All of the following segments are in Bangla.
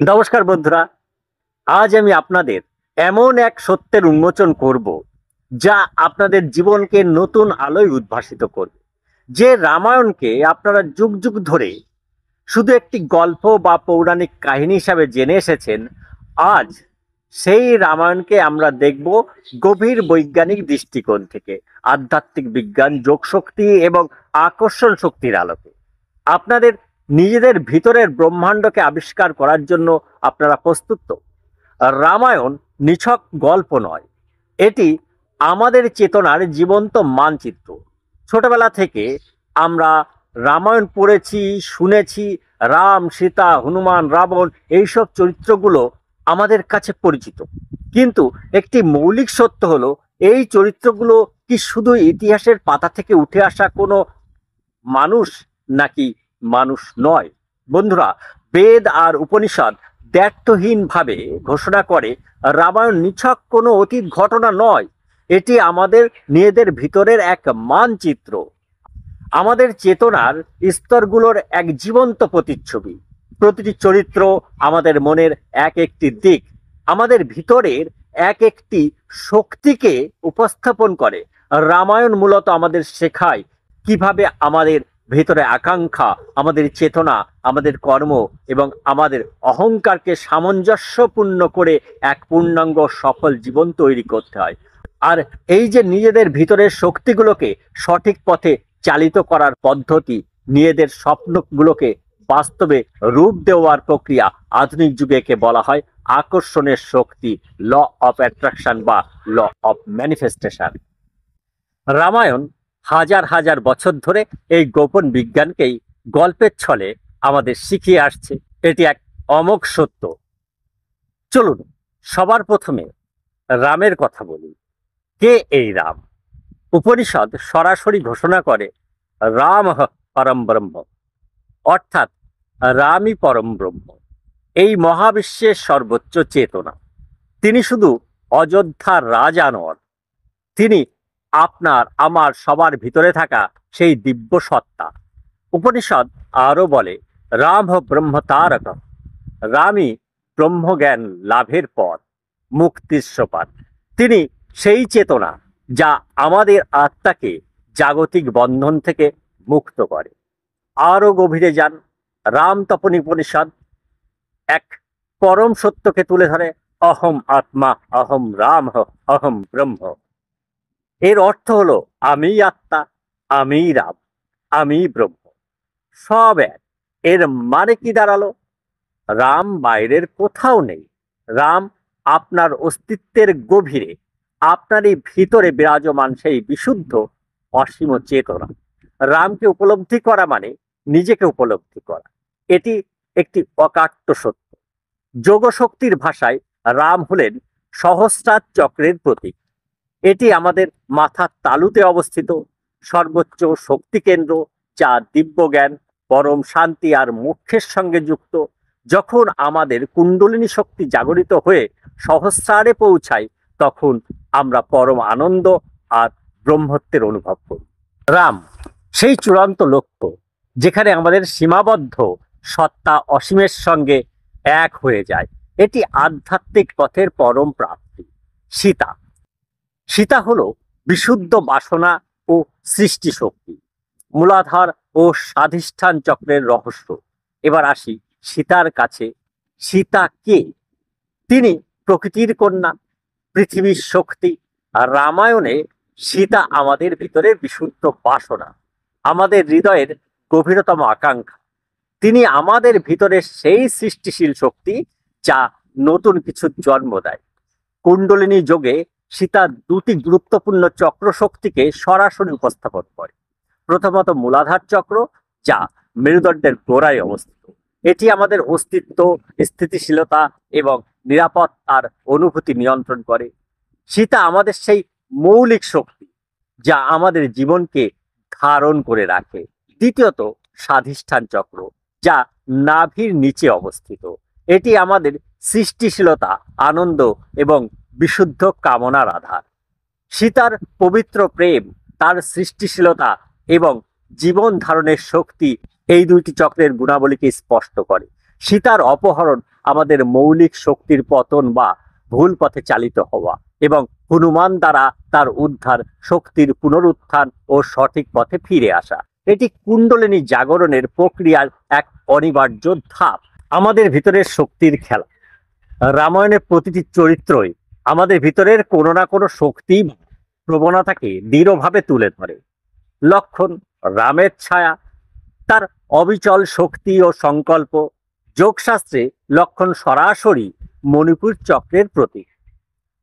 নমস্কার বন্ধুরা, আজ আমি আপনাদের এমন এক সত্যের উন্মোচন করব যা আপনাদের জীবনকে নতুন আলোয় উদ্ভাসিত করবে। যে রামায়ণকে আপনারা যুগ যুগ ধরে শুধু একটি গল্প বা পৌরাণিক কাহিনী হিসাবে জেনে এসেছেন, আজ সেই রামায়ণকে আমরা দেখব গভীর বৈজ্ঞানিক দৃষ্টিকোণ থেকে, আধ্যাত্মিক বিজ্ঞান, যোগশক্তি এবং আকর্ষণ শক্তির আলোকে। আপনাদের নিজেদের ভিতরের ব্রহ্মাণ্ডকে আবিষ্কার করার জন্য আপনারা প্রস্তুত তো? রামায়ণ নিছক গল্প নয়, এটি আমাদের চেতনার জীবন্ত মানচিত্র। ছোটবেলা থেকে আমরা রামায়ণ পড়েছি, শুনেছি। রাম, সীতা, হনুমান, রাবণ এইসব চরিত্রগুলো আমাদের কাছে পরিচিত। কিন্তু একটি মৌলিক সত্য হলো, এই চরিত্রগুলো কি শুধু ইতিহাসের পাতা থেকে উঠে আসা কোনো মানুষ, নাকি মানুষ নয়? বন্ধুরা, বেদ আর উপনিষদ দ্ব্যর্থহীনভাবে ঘোষণা করে রামায়ণ নিছক কোনো অতীত ঘটনা নয়, এটি আমাদের নিজেদের ভিতরের এক মানচিত্র, আমাদের চেতনার স্তরগুলোর এক জীবন্ত প্রতিচ্ছবি। প্রতিটি চরিত্র আমাদের মনের এক একটি দিক, আমাদের ভিতরের এক একটি শক্তিকে উপস্থাপন করে। রামায়ণ মূলত আমাদের শেখায় কিভাবে আমাদের ভেতরে আকাঙ্ক্ষা, আমাদের চেতনা, আমাদের কর্ম এবং আমাদের অহংকারকে সামঞ্জস্যপূর্ণ করে এক পূর্ণাঙ্গ সফল জীবন তৈরি করতে হয়। আর এই যে নিজেদের ভিতরের শক্তিগুলোকে সঠিক পথে চালিত করার পদ্ধতি, নিজেদের স্বপ্নগুলোকে বাস্তবে রূপ দেওয়ার প্রক্রিয়া, আধুনিক যুগে একে বলা হয় আকর্ষণের শক্তি, ল অফ অ্যাট্রাকশন বা ল অফ ম্যানিফেস্টেশন। রামায়ণ হাজার হাজার বছর ধরে এই গোপন বিজ্ঞানকেই গল্পের ছলে আমাদের শিখিয়ে আসছে। এটি এক অমোঘ সত্য। চলুন সবার প্রথমে রামের কথা বলি। কে এই রাম? উপনিষদ সরাসরি ঘোষণা করে রাম পরম ব্রহ্ম, অর্থাৎ রামই পরম ব্রহ্ম, এই মহাবিশ্বের সর্বোচ্চ চেতনা। তিনি শুধু অযোধ্যার রাজা নন, তিনি আপনার আমার সবার ভিতরে থাকা সেই দিব্য সত্তা। উপনিষদ আরো বলে রাম ব্রহ্ম তারক, রামই ব্রহ্মজ্ঞান লাভের পর, মুক্তির সোপান। তিনি সেই চেতনা যা আমাদের আত্মাকে জাগতিক বন্ধন থেকে মুক্ত করে। আরো গভীরে যান, রাম তপনী উপনিষদ এক পরম সত্যকে তুলে ধরে, অহম আত্মা, অহম রাম, অহম ব্রহ্ম। এর অর্থ হলো আমি আত্মা, আমি রাম, আমি ব্রহ্ম, সব এক। এর মানে কি দাঁড়ালো? রাম বাইরের কোথাও নেই, রাম আপনার অস্তিত্বের গভীরে, আপনারই ভিতরে বিরাজমান সেই বিশুদ্ধ অসীম চেতনা। রামকে উপলব্ধি করা মানে নিজেকে উপলব্ধি করা। এটি একটি অকাট্য সত্য। যোগশক্তির ভাষায় রাম হলেন সহস্রার চক্রের প্রতীক। এটি আমাদের মাথার তালুতে অবস্থিত সর্বোচ্চ শক্তি কেন্দ্র, যা দিব্য জ্ঞান, পরম শান্তি আর মোক্ষের সঙ্গে যুক্ত। যখন আমাদের কুণ্ডলিনী শক্তি জাগরিত হয়ে সহস্রারে পৌঁছায়, তখন আমরা পরম আনন্দ আর ব্রহ্মত্বের অনুভব করি। রাম সেই চূড়ান্ত লক্ষ্য, যেখানে আমাদের সীমাবদ্ধ সত্তা অসীমের সঙ্গে এক হয়ে যায়। এটি আধ্যাত্মিক পথের পরম প্রাপ্তি। সীতা সীতা হলো বিশুদ্ধ বাসনা ও সৃষ্টি শক্তি, মূলাধার ও স্বাধিষ্ঠান চক্রের রহস্য। এবার আসি সীতার কাছে। সীতা কে? তিনি প্রকৃতির কন্যা, পৃথিবীর শক্তি। আর রামায়ণে সীতা আমাদের ভিতরে বিশুদ্ধ বাসনা, আমাদের হৃদয়ের গভীরতম আকাঙ্ক্ষা। তিনি আমাদের ভিতরে সেই সৃষ্টিশীল শক্তি যা নতুন কিছুর জন্ম দেয়। কুণ্ডলিনী যোগে সীতা দুটি গুরুত্বপূর্ণ চক্র শক্তিকে সরাসরি উপস্থাপন করে। প্রথমত মূলাধার চক্র, যা মেরুদণ্ডের গোড়ায় অবস্থিত। এটি আমাদের অস্তিত্ব, স্থিতিশীলতা এবং নিরাপত্তার অনুভূতি নিয়ন্ত্রণ করে। সীতা আমাদের সেই মৌলিক শক্তি যা আমাদের জীবনকে ধারণ করে রাখে। দ্বিতীয়ত স্বাধিষ্ঠান চক্র, যা নাভির নিচে অবস্থিত। এটি আমাদের সৃষ্টিশীলতা, আনন্দ এবং বিশুদ্ধ কামনার আধার। সীতার পবিত্র প্রেম, তার সৃষ্টিশীলতা এবং জীবন ধারণের শক্তি এই দুইটি চক্রের গুণাবলীকে স্পষ্ট করে। সীতার অপহরণ আমাদের মৌলিক শক্তির পতন বা ভুল পথে চালিত হওয়া, এবং হনুমান দ্বারা তার উদ্ধার, শক্তির পুনরুত্থান ও সঠিক পথে ফিরে আসা। এটি কুণ্ডলিনী জাগরণের প্রক্রিয়ার এক অনিবার্য ধাপ। আমাদের ভিতরের শক্তির খেলা। রামায়ণের প্রতিটি চরিত্রই আমাদের ভিতরের কোনো না কোনো শক্তি প্রবণতাকে দৃঢ়ভাবে তুলে ধরে। লক্ষণ রামের ছায়া, তার অবিচল শক্তি ও সংকল্প। যোগশাস্ত্রে লক্ষণ সরাসরি মণিপুর চক্রের প্রতীক।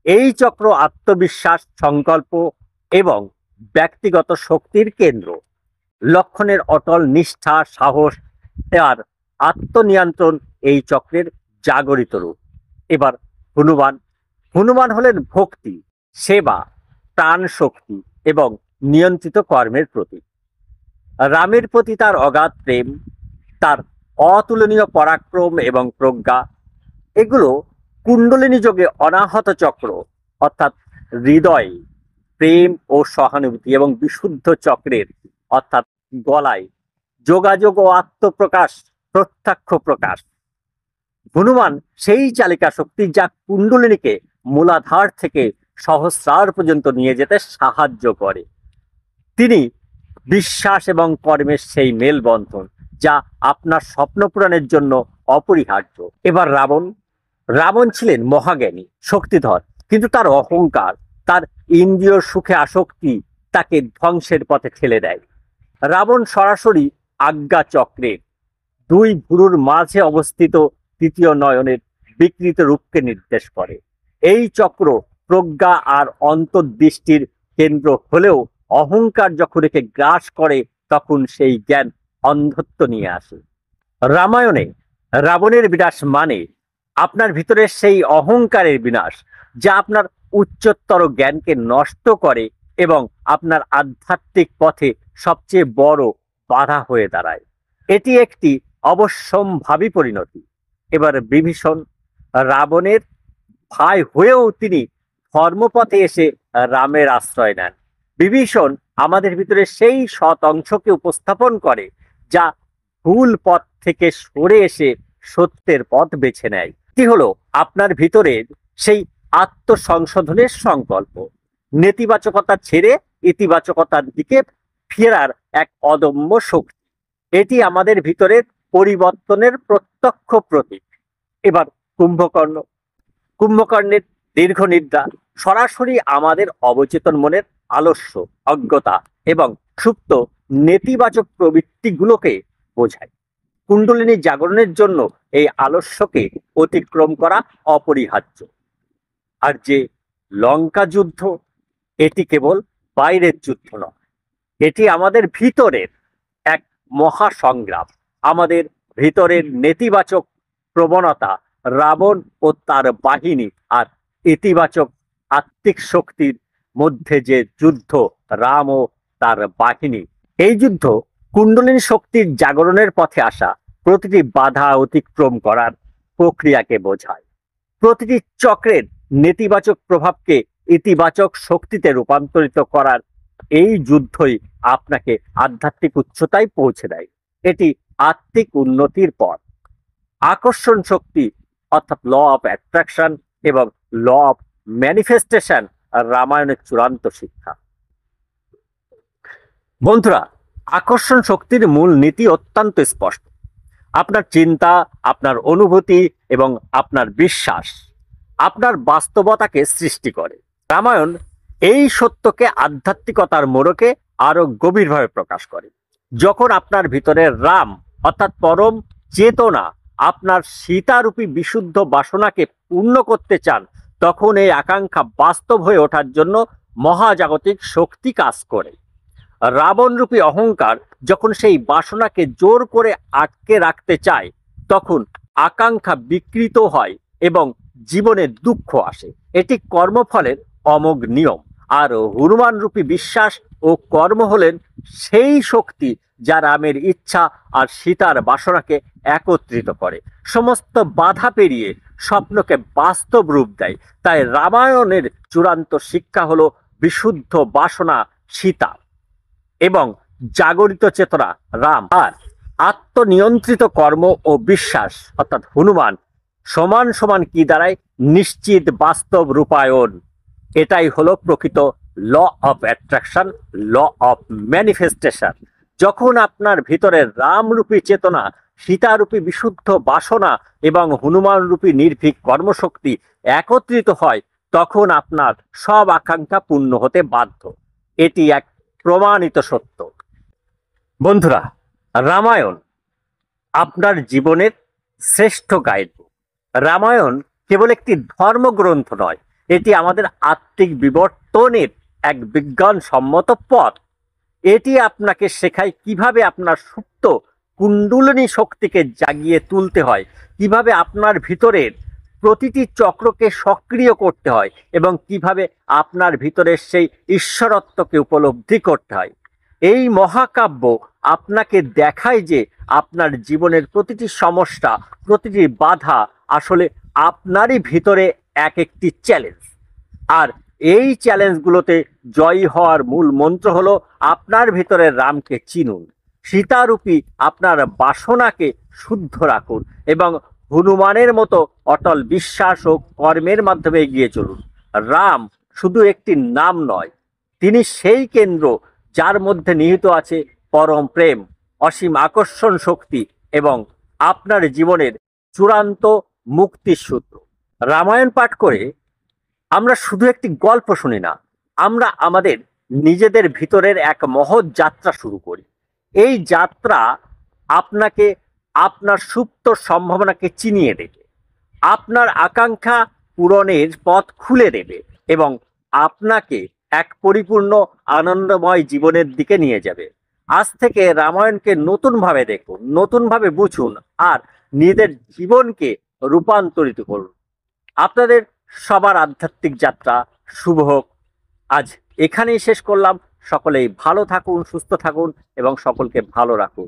এই চক্র আত্মবিশ্বাস, সংকল্প এবং ব্যক্তিগত শক্তির কেন্দ্র। লক্ষণের অটল নিষ্ঠা, সাহস আর আত্মনিয়ন্ত্রণ এই চক্রের জাগরিত রূপ। এবার হনুমান। হনুমান হলেন ভক্তি, সেবা, প্রাণ শক্তি এবং নিয়ন্ত্রিত কর্মের প্রতীক। রামের প্রতি তার অগাধ প্রেম, তার অতুলনীয় পরাক্রম এবং প্রজ্ঞা, এগুলো কুণ্ডলিনী যোগে অনাহত চক্র অর্থাৎ হৃদয়, প্রেম ও সহানুভূতি এবং বিশুদ্ধ চক্রের অর্থাৎ গলায় যোগাযোগ ও আত্মপ্রকাশ, প্রত্যক্ষ প্রকাশ। হনুমান সেই চালিকা শক্তি যা কুণ্ডলিনীকে মূলাধার থেকে সহস্রার পর্যন্ত নিয়ে যেতে সাহায্য করে। তিনি বিশ্বাস এবং কর্মের সেই মেলবন্ধন যা আপনার স্বপ্ন পূরণের জন্য অপরিহার্য। এবার রাবণ। রাবণ ছিলেন মহাজ্ঞানী, শক্তিধর, কিন্তু তার অহংকার, তার ইন্দ্রিয় সুখে আসক্তি তাকে ধ্বংসের পথে ঠেলে দেয়। রাবণ সরাসরি আজ্ঞা চক্রের দুই ভুরুর মাঝে অবস্থিত তৃতীয় নয়নের বিকৃত রূপকে নির্দেশ করে। এই চক্র প্রজ্ঞা আর অন্তর্দৃষ্টির কেন্দ্র হলেও অহংকার যখন একে গ্রাস করে তখন সেই জ্ঞান অন্ধত্ব নিয়ে আসে। রামায়ণে রাবণের বিনাশ মানে আপনার ভিতরের সেই অহংকারের বিনাশ যা আপনার উচ্চতর জ্ঞানকে নষ্ট করে এবং আপনার আধ্যাত্মিক পথে সবচেয়ে বড় বাধা হয়ে দাঁড়ায়। এটি একটি অবশ্যম্ভাবী পরিণতি। এবার বিভীষণ। রাবণের ভাই হয়েও তিনি ধর্মপথে এসে রামের আশ্রয় নেন। বিভীষণ আমাদের ভিতরে সেই সৎ অংশকে উপস্থাপন করে যা ভুল পথ থেকে সরে এসে সত্যের পথ বেছে নেয়। এটি হলো আপনার ভিতরের সেই আত্মসংশোধনের সংকল্প, নেতিবাচকতা ছেড়ে ইতিবাচকতার দিকে ফেরার এক অদম্য শক্তি। এটি আমাদের ভিতরের পরিবর্তনের প্রত্যক্ষ প্রতীক। এবার কুম্ভকর্ণ। কুম্ভকর্ণের দীর্ঘ নিদ্রা সরাসরি আমাদের অবচেতন মনের আলস্য, অজ্ঞতা এবং সুপ্ত নেতিবাচক প্রবৃত্তিগুলোকে বোঝায়। কুণ্ডলিনী জাগরণের জন্য এই আলস্যকে অতিক্রম করা অপরিহার্য। আর যে লঙ্কা যুদ্ধ, এটি কেবল বাইরের যুদ্ধ নয়, এটি আমাদের ভিতরের এক মহাসংগ্রাম। আমাদের ভিতরের নেতিবাচক প্রবণতা, রাবণ ও তার বাহিনী, আর ইতিবাচক আত্মিক শক্তির মধ্যে যে যুদ্ধ, রাম ও তার বাহিনী। এই যুদ্ধ কুণ্ডলিনী শক্তির জাগরণের পথে আসা প্রতিটি বাধা অতিক্রম করার প্রক্রিয়াকে বোঝায়। প্রতিটি চক্রের নেতিবাচক প্রভাবকে ইতিবাচক শক্তিতে রূপান্তরিত করার এই যুদ্ধই আপনাকে আধ্যাত্মিক উচ্চতায় পৌঁছে দেয়। এটি আত্মিক উন্নতির পথ। আকর্ষণ শক্তি অর্থাৎ ল অফ অ্যাট্রাকশন এবং ল অফ ম্যানিফেস্টেশন রামায়ণের চূড়ান্ত শিক্ষা। বন্ধুরা, আকর্ষণ শক্তির মূল নীতি অত্যন্ত স্পষ্ট। আপনার চিন্তা, আপনার অনুভূতি এবং আপনার বিশ্বাস আপনার বাস্তবতাকে সৃষ্টি করে। রামায়ণ এই সত্যকে আধ্যাত্মিকতার মোড়কে আরো গভীরভাবে প্রকাশ করে। যখন আপনার ভিতরের রাম অর্থাৎ পরম চেতনা আপনার সীতারূপী বিশুদ্ধ বাসনাকে পূর্ণ করতে চান, তখন এই আকাঙ্ক্ষা বাস্তব হয়ে ওঠার জন্য মহাজাগতিক শক্তি কাজ করে। রাবণরূপী অহংকার যখন সেই বাসনাকে জোর করে আটকে রাখতে চায়, তখন আকাঙ্ক্ষা বিকৃত হয় এবং জীবনে দুঃখ আসে। এটি কর্মফলের অমোঘ নিয়ম। আর হনুমান রূপী বিশ্বাস ও কর্ম হলেন সেই শক্তি যা রামের ইচ্ছা আর সীতার বাসনাকে একত্রিত করে, সমস্ত বাধা পেরিয়ে স্বপ্নকে বাস্তব রূপ দেয়। তাই রামায়ণের চূড়ান্ত শিক্ষা হলো বিশুদ্ধ বাসনা সীতা এবং জাগরিত চেতনা রাম। আর আত্মনিয়ন্ত্রিত কর্ম ও বিশ্বাস অর্থাৎ হনুমান সমান সমান কি দাঁড়ায়? নিশ্চিত বাস্তব রূপায়ণ। এটাই হলো প্রকৃত law of attraction, law of manifestation. যখন আপনার ভিতরের রামরূপী চেতনা, সীতারূপী বিশুদ্ধ বাসনা এবং হনুমানরূপী নির্ভীক কর্মশক্তি একত্রিত হয়, তখন আপনার সব আকাঙ্ক্ষা পূর্ণ হতে বাধ্য। এটি এক প্রমাণিত সত্য। বন্ধুরা, রামায়ণ আপনার জীবনের শ্রেষ্ঠ গাইডবুক। রামায়ণ কেবল একটি ধর্মগ্রন্থ নয়, এটি আমাদের আত্মিক বিবর্তনের এক বিজ্ঞানসম্মত পথ। এটি আপনাকে শেখায় কিভাবে আপনার সুপ্ত কুণ্ডলিনী শক্তিকে জাগিয়ে তুলতে হয়, কিভাবে আপনার ভিতরের প্রতিটি চক্রকে সক্রিয় করতে হয় এবং কিভাবে আপনার ভিতরের সেই ঈশ্বরত্বকে উপলব্ধি করতে হয়। এই মহাকাব্য আপনাকে দেখায় যে আপনার জীবনের প্রতিটি সমস্যা, প্রতিটি বাধা আসলে আপনারই ভিতরে এক একটি চ্যালেঞ্জ। আর এই চ্যালেঞ্জগুলোতে জয়ী হওয়ার মূল মন্ত্র হলো আপনার ভিতরের রামকে চিনুন, সীতারূপী আপনার বাসনাকে শুদ্ধ রাখুন এবং হনুমানের মতো অটল বিশ্বাস ও কর্মের মাধ্যমে এগিয়ে চলুন। রাম শুধু একটি নাম নয়, তিনি সেই কেন্দ্র যার মধ্যে নিহিত আছে পরম প্রেম, অসীম আকর্ষণ শক্তি এবং আপনার জীবনের চূড়ান্ত মুক্তির সূত্র। রামায়ণ পাঠ করে আমরা শুধু একটি গল্প শুনি না, আমরা আমাদের নিজেদের ভিতরের এক মহৎ যাত্রা শুরু করি। এই যাত্রা আপনাকে আপনার সুপ্ত সম্ভাবনাকে চিনিয়ে দেবে, আপনার আকাঙ্ক্ষা পূরণের পথ খুলে দেবে এবং আপনাকে এক পরিপূর্ণ আনন্দময় জীবনের দিকে নিয়ে যাবে। আজ থেকে রামায়ণকে নতুনভাবে দেখুন, নতুনভাবে বুঝুন আর নিজেদের জীবনকে রূপান্তরিত করুন। আপনাদের সবার আধ্যাত্মিক যাত্রা শুভ হোক। আজ এখানেই শেষ করলাম। সকলেই ভালো থাকুন, সুস্থ থাকুন এবং সকলকে ভালো রাখুন।